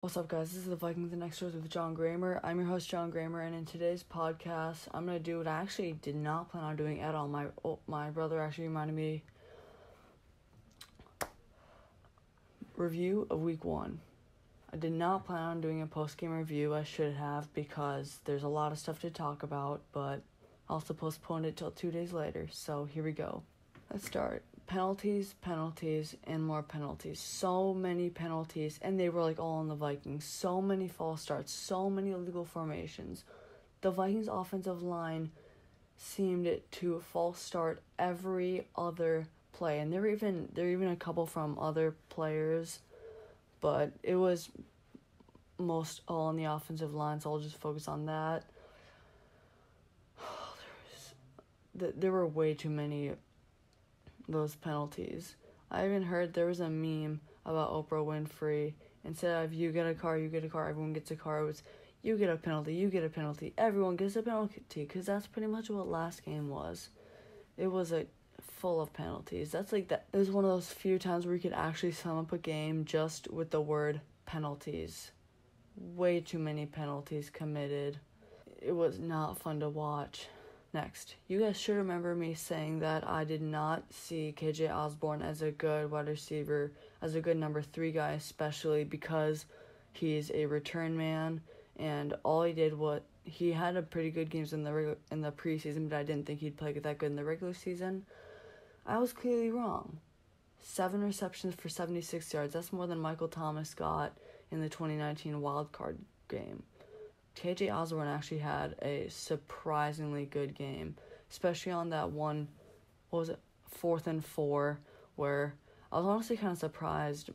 What's up, guys? This is the Vikings and Next Doors with John Gramer. I'm your host, John Gramer, and in today's podcast, I'm going to do what I actually did not plan on doing at all. My brother actually reminded me. Review of Week 1. I did not plan on doing a post-game review. I should have because there's a lot of stuff to talk about, but I also postponed it till 2 days later, so here we go. Let's start. Penalties, and more penalties. So many penalties, and they were all on the Vikings. So many false starts, so many illegal formations. The Vikings offensive line seemed to false start every other play, and there were even a couple from other players, but it was most all on the offensive line, so I'll just focus on that. There were way too many those penalties. I even heard there was a meme about Oprah Winfrey. Instead of you get a car, everyone gets a car. It was you get a penalty, everyone gets a penalty, because that's pretty much what last game was. It was full of penalties. That's that. It was one of those few times where you could actually sum up a game just with the word penalties. Way too many penalties committed. It was not fun to watch. Next, you guys should remember me saying that I did not see KJ Osborne as a good wide receiver, as a good number 3 guy, especially because he's a return man, and all he did was he had a pretty good games in the preseason, but I didn't think he'd play that good in the regular season. I was clearly wrong. 7 receptions for 76 yards. That's more than Michael Thomas got in the 2019 wild card game. KJ Osborne actually had a surprisingly good game, especially on that one, 4th and 4, where I was honestly kind of surprised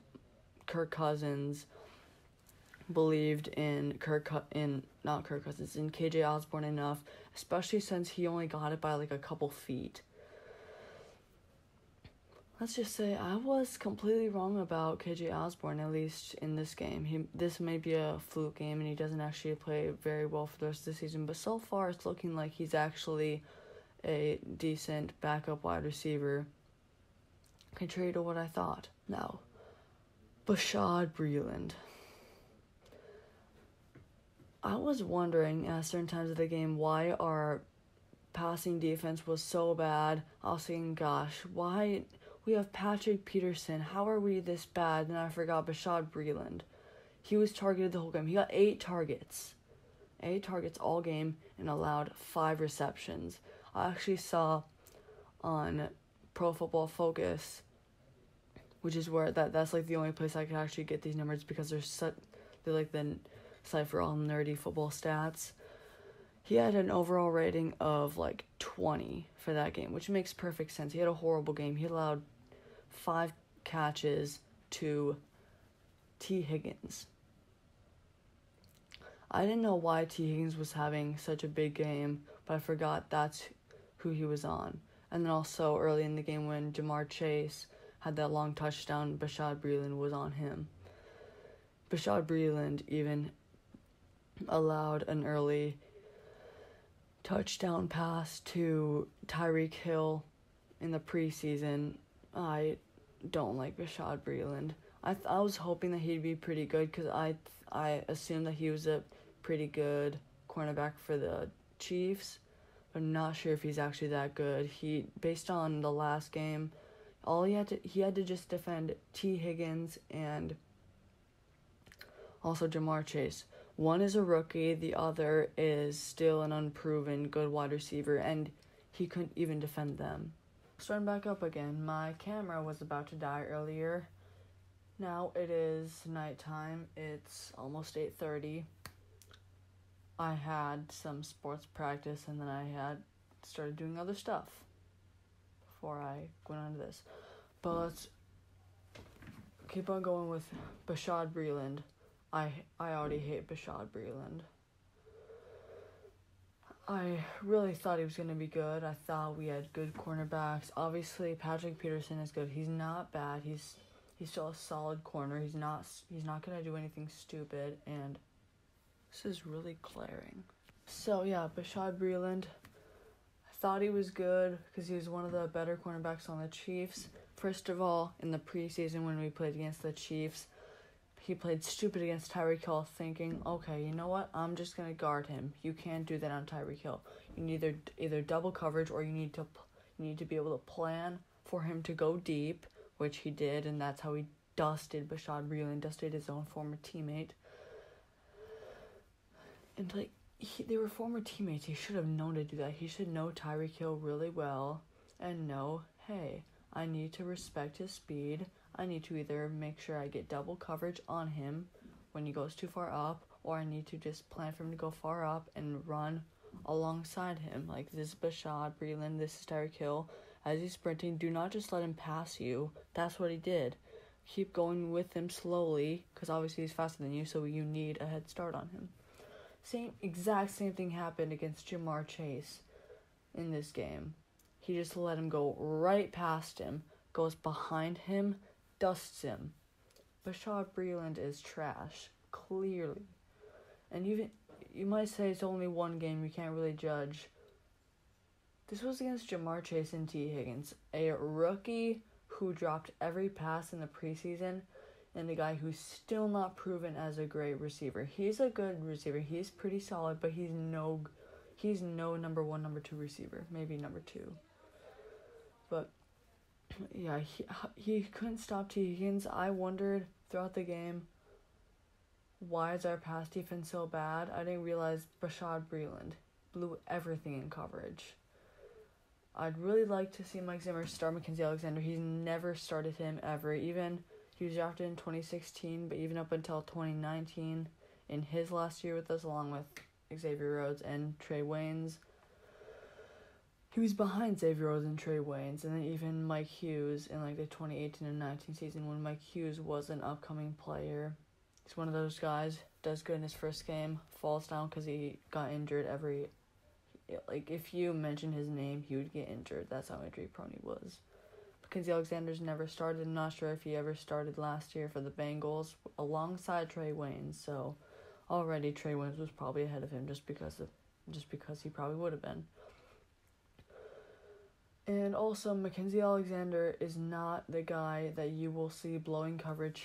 Kirk Cousins believed in KJ Osborne enough, especially since he only got it by a couple feet. Let's just say I was completely wrong about KJ Osborne, at least in this game. This may be a fluke game, and he doesn't actually play very well for the rest of the season, but so far it's looking like he's actually a decent backup wide receiver, contrary to what I thought. Now, Bashaud Breeland. I was wondering at certain times of the game why our passing defense was so bad. I was thinking, gosh, why... We have Patrick Peterson. How are we this bad? And I forgot Bashaud Breeland. He was targeted the whole game. He got 8 targets. 8 targets all game and allowed 5 receptions. I actually saw on Pro Football Focus, which is where that's the only place I could actually get these numbers because they're the site for all nerdy football stats. He had an overall rating of 20 for that game, which makes perfect sense. He had a horrible game. He allowed 5 catches to T. Higgins. I didn't know why T. Higgins was having such a big game, but I forgot that's who he was on. And then also early in the game when Jamar Chase had that long touchdown, Bashaud Breeland was on him. Bashaud Breeland even allowed an early touchdown pass to Tyreek Hill in the preseason. I don't like Bashaud Breeland. I was hoping that he'd be pretty good because I assumed that he was a pretty good cornerback for the Chiefs, but I'm not sure if he's actually that good. Based on the last game, he had to just defend T. Higgins and also Jamar Chase. One is a rookie, the other is still an unproven good wide receiver, and he couldn't even defend them. Starting back up again, my camera was about to die earlier. Now it is nighttime. It's almost 8:30. I had some sports practice, and then I had started doing other stuff before I went on to this. But let's keep on going with Bashaud Breeland. I already hate Bashaud Breeland. I really thought he was going to be good. I thought we had good cornerbacks. Obviously, Patrick Peterson is good. He's not bad. He's still a solid corner. He's not going to do anything stupid, and this is really glaring. So, yeah, Bashaud Breeland, I thought he was good because he was one of the better cornerbacks on the Chiefs. First of all, in the preseason when we played against the Chiefs, he played stupid against Tyreek Hill, thinking, okay, you know what? I'm just gonna guard him. You can't do that on Tyreek Hill. You need either double coverage, or you need to be able to plan for him to go deep, which he did, and that's how he dusted Bashaud Breeland, dusted his own former teammate. And like, they were former teammates. He should have known to do that. He should know Tyreek Hill really well and know, hey, I need to respect his speed. I need to either make sure I get double coverage on him when he goes too far up, or I need to just plan for him to go far up and run alongside him. Like, this is Bashaud Breeland, this is Tyreek Hill. As he's sprinting, do not just let him pass you. That's what he did. Keep going with him slowly, because obviously he's faster than you, so you need a head start on him. Exact same thing happened against Jamar Chase in this game. He just let him go right past him, goes behind him, dusts him. Bashaud Breeland is trash, clearly. And even, you might say it's only one game, you can't really judge. This was against Jamar Chase and T. Higgins, a rookie who dropped every pass in the preseason, and a guy who's still not proven as a great receiver. He's a good receiver. He's pretty solid, but he's no number 1, number 2 receiver. Maybe number 2. But yeah, he couldn't stop T. Higgins. I wondered throughout the game, why is our pass defense so bad? I didn't realize Bashaud Breeland blew everything in coverage. I'd really like to see Mike Zimmer start Mackenzie Alexander. He's never started him ever. Even he was drafted in 2016, but even up until 2019, in his last year with us, along with Xavier Rhodes and Trey Waynes, he was behind Xavier Rhodes and Trey Waynes, and then even Mike Hughes in like the 2018 and 19 season, when Mike Hughes was an upcoming player. He's one of those guys, does good in his first game, falls down because he got injured if you mention his name, he would get injured. That's how injury prone he was. Mackenzie Alexander's never started. I'm not sure if he ever started last year for the Bengals alongside Trey Waynes. So already Trey Waynes was probably ahead of him just because he probably would have been. And also, Mackenzie Alexander is not the guy that you will see blowing coverage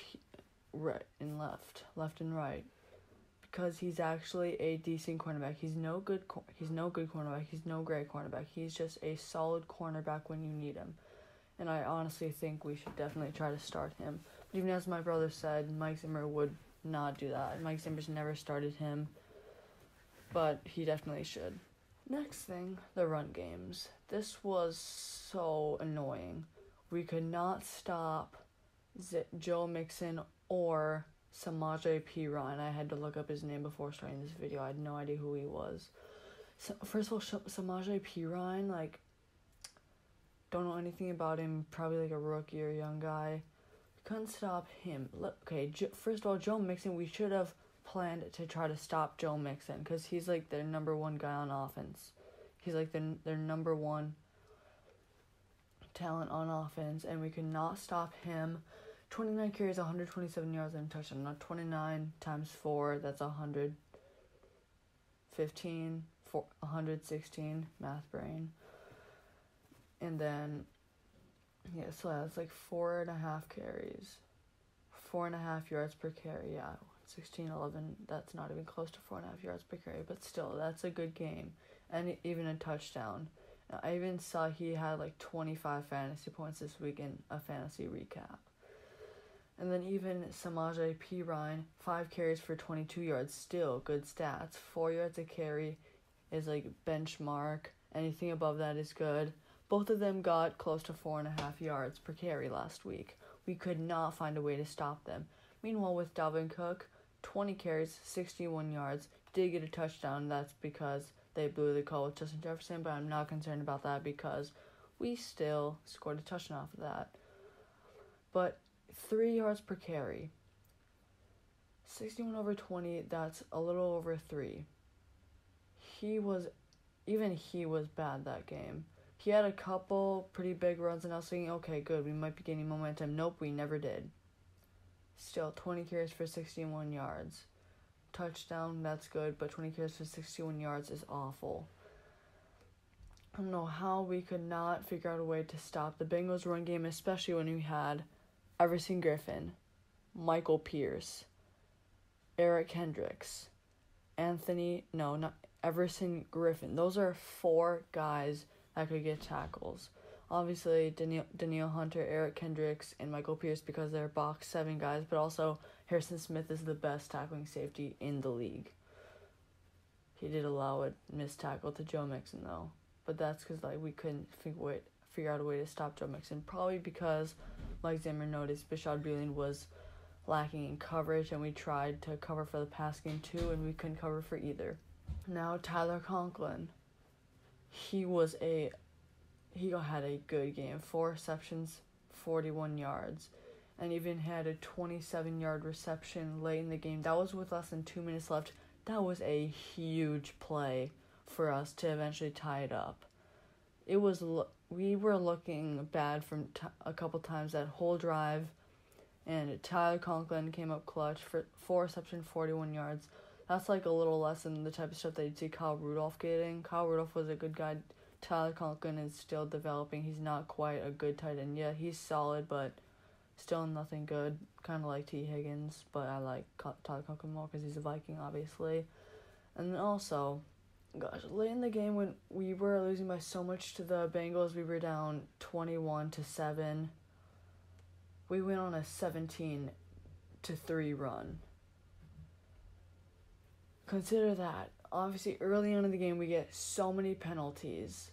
right and left and right. Because he's actually a decent cornerback. He's no good cornerback. He's no great cornerback. He's just a solid cornerback when you need him. And I honestly think we should definitely try to start him. But even as my brother said, Mike Zimmer would not do that. Mike Zimmer's never started him, but he definitely should. Next thing, the run games. This was so annoying. We could not stop Joe Mixon or Samaje Perine. I had to look up his name before starting this video. I had no idea who he was. So, first of all, Samaje Perine, don't know anything about him. Probably a rookie or a young guy. Couldn't stop him. Okay, first of all, Joe Mixon, we should have planned to try to stop Joe Mixon, because he's their number 1 guy on offense. He's their number 1 talent on offense, and we could not stop him. 29 carries, 127 yards, and a touchdown. Now 29 times 4, that's 115, 116, math brain. And then, so that's 4.5 carries. 4.5 yards per carry, 16, 11, that's not even close to 4.5 yards per carry, but still, that's a good game. And even a touchdown. Now, I even saw he had 25 fantasy points this week in a fantasy recap. And then even Samaje Perine, 5 carries for 22 yards, still good stats. 4 yards a carry is benchmark. Anything above that is good. Both of them got close to 4.5 yards per carry last week. We could not find a way to stop them. Meanwhile, with Dalvin Cook, 20 carries, 61 yards, did get a touchdown. That's because they blew the call with Justin Jefferson, but I'm not concerned about that because we still scored a touchdown off of that. But 3 yards per carry. 61 over 20, that's a little over 3. He was bad that game. He had a couple pretty big runs, and I was thinking, okay, good, we might be gaining momentum. Nope, we never did. Still, 20 carries for 61 yards. Touchdown, that's good, but 20 carries for 61 yards is awful. I don't know how we could not figure out a way to stop the Bengals run game, especially when we had Everson Griffin, Michael Pierce, Eric Kendricks, Everson Griffin. Those are 4 guys that could get tackles. Obviously, Danielle Hunter, Eric Kendricks, and Michael Pierce because they're box 7 guys, but also Harrison Smith is the best tackling safety in the league. He did allow a missed tackle to Joe Mixon, though. But that's because we couldn't figure out a way to stop Joe Mixon. Probably because Mike Zimmer noticed Bashaud Breeland was lacking in coverage, and we tried to cover for the pass game too, and we couldn't cover for either. Now Tyler Conklin. He had a good game. 4 receptions, 41 yards. And even had a 27-yard reception late in the game. That was with less than 2 minutes left. That was a huge play for us to eventually tie it up. We were looking bad from a couple times that whole drive. And Tyler Conklin came up clutch for 4 receptions, 41 yards. That's a little less than the type of stuff that you'd see Kyle Rudolph getting. Kyle Rudolph was a good guy. Tyler Conklin is still developing. He's not quite a good tight end yet. He's solid, but still nothing good. Kind of like T. Higgins, but I like Tyler Conklin more because he's a Viking, obviously. And then also, late in the game when we were losing by so much to the Bengals, we were down 21-7. We went on a 17-3 run. Consider that. Obviously, early on in the game, we get so many penalties,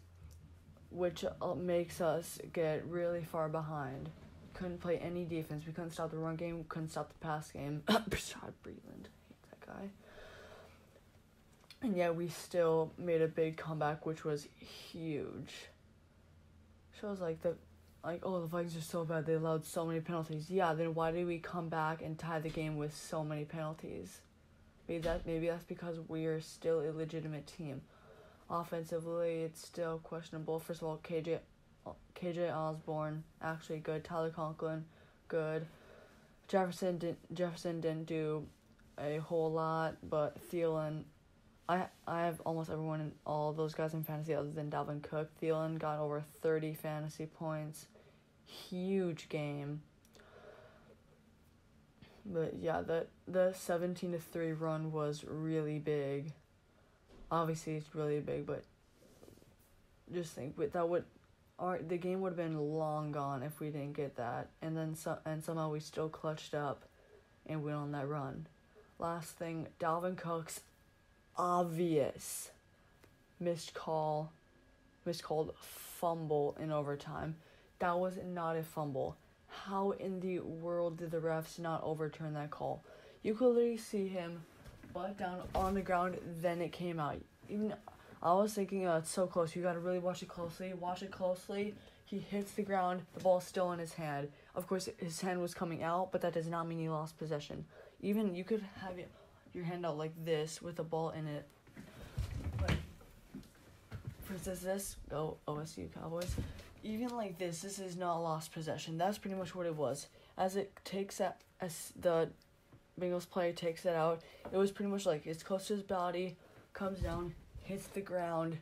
which makes us get really far behind. Couldn't play any defense. We couldn't stop the run game. Couldn't stop the pass game. Brashad Breeland. I hate that guy. And yet, we still made a big comeback, which was huge. Shows the Vikings are so bad. They allowed so many penalties. Yeah, then why did we come back and tie the game with so many penalties? Maybe that's because we are still a legitimate team. Offensively, it's still questionable. First of all, KJ Osborne, actually good. Tyler Conklin, good. Jefferson didn't do a whole lot, but Thielen, I have almost everyone in all those guys in fantasy other than Dalvin Cook. Thielen got over 30 fantasy points. Huge game. But yeah, the 17-3 run was really big. Obviously, it's really big, but just think the game would have been long gone if we didn't get that. And somehow we still clutched up and went on that run. Last thing, Dalvin Cook's obvious miscalled fumble in overtime. That was not a fumble. How in the world did the refs not overturn that call? You could literally see him butt down on the ground, then it came out. Even I was thinking, it's so close. You gotta really watch it closely. Watch it closely. He hits the ground. The ball's still in his hand. Of course, his hand was coming out, but that does not mean he lost possession. Even you could have your hand out like this with the ball in it. Like, for instance, go OSU Cowboys. Even like this is not lost possession. That's pretty much what it was. As the Bengals player takes it out, it was pretty much it's close to his body, comes down, hits the ground,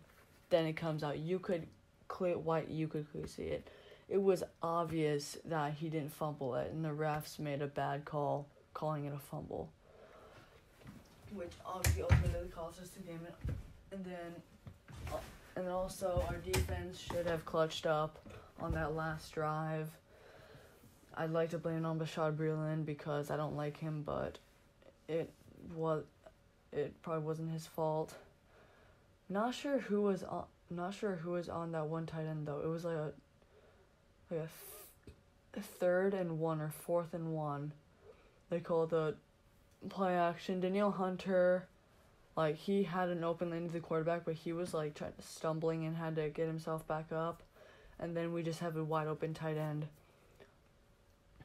then it comes out. You could clearly see it. It was obvious that he didn't fumble it, and the refs made a bad call calling it a fumble, which obviously ultimately cost us the game. And then also, our defense should have clutched up on that last drive. I'd like to blame it on Bashaud Breeland because I don't like him, but it probably wasn't his fault. Not sure who was on that one tight end though. It was a 3rd and 1 or 4th and 1. They called the play action. Danielle Hunter. He had an open lane to the quarterback, but he was, stumbling and had to get himself back up. And then we just have a wide open tight end.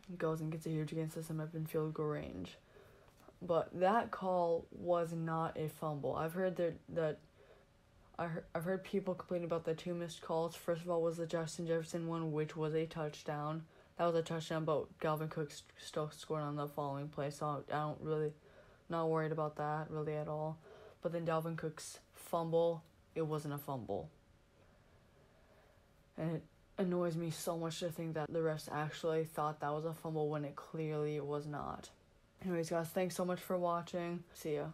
He goes and gets a huge against us and up in field goal range. But that call was not a fumble. I've heard I've heard people complain about the 2 missed calls. First of all was the Justin Jefferson one, which was a touchdown. That was a touchdown, but Dalvin Cook still scored on the following play, so not worried about that really at all. But then Dalvin Cook's fumble, it wasn't a fumble. And it annoys me so much to think that the refs actually thought that was a fumble when it clearly was not. Anyways, guys, thanks so much for watching. See ya.